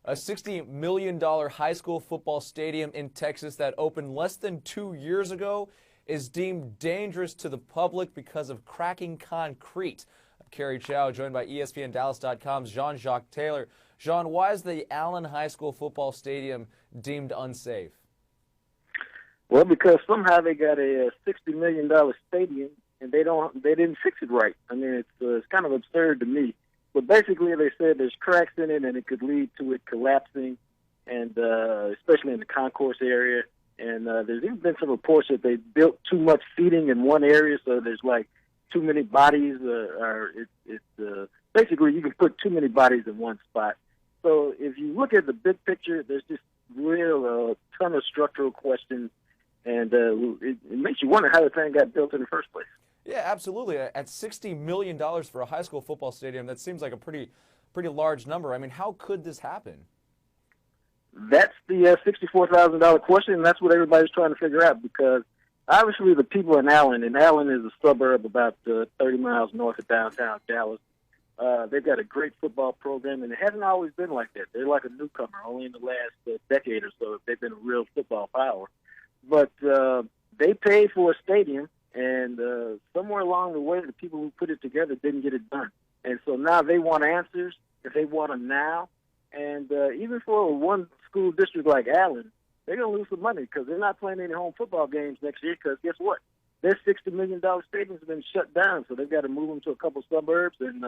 A $60 million high school football stadium in Texas that opened less than 2 years ago is deemed dangerous to the public because of cracking concrete. I'm Kerry Chow, joined by ESPNDallas.com's Jean-Jacques Taylor. Jean, why is the Allen High School football stadium deemed unsafe? Well, because somehow they got a $60 million stadium and they didn't fix it right. I mean, it's kind of absurd to me. But basically, they said there's cracks in it and it could lead to it collapsing, and especially in the concourse area. And there's even been some reports that they built too much seating in one area, so there's like too many bodies. Basically, you can put too many bodies in one spot. So if you look at the big picture, there's just real ton of structural questions, and it makes you wonder how the thing got built in the first place. Yeah, absolutely. At $60 million for a high school football stadium, that seems like a pretty large number. I mean, how could this happen? That's the $64,000 question, and that's what everybody's trying to figure out, because obviously the people in Allen, and Allen is a suburb about 30 miles north of downtown Dallas. They've got a great football program, and it hasn't always been like that. They're like a newcomer. Only in the last decade or so they've been a real football power. But they paid for a stadium, and somewhere along the way, the people who put it together didn't get it done. And so now they want answers, if they want them now. And even for one school district like Allen, they're going to lose some money because they're not playing any home football games next year, because guess what? Their $60 million stadium's been shut down, so they've got to move them to a couple suburbs and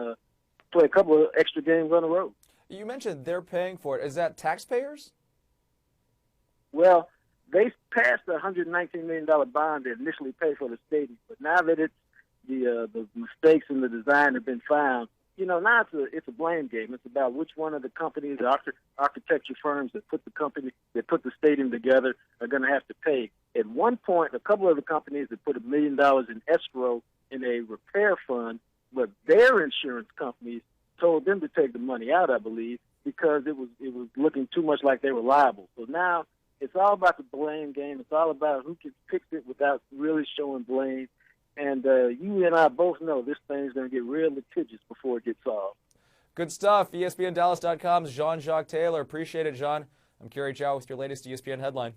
play a couple of extra games on the road. You mentioned they're paying for it. Is that taxpayers? Well, they passed a $119 million bond to initially pay for the stadium, but now that it's the mistakes in the design have been found, now it's a blame game. It's about which one of the companies, the architecture firms that put the stadium together, are going to have to pay. At one point, a couple of the companies that put $1 million in escrow in a repair fund, but their insurance companies told them to take the money out, I believe, because it was looking too much like they were liable. So now it's all about the blame game. It's all about who can fix it without really showing blame. And you and I both know this thing's going to get real litigious before it gets solved. Good stuff. ESPNDallas.com's Jean-Jacques Taylor. Appreciate it, John. I'm Kerry Chow with your latest ESPN headline.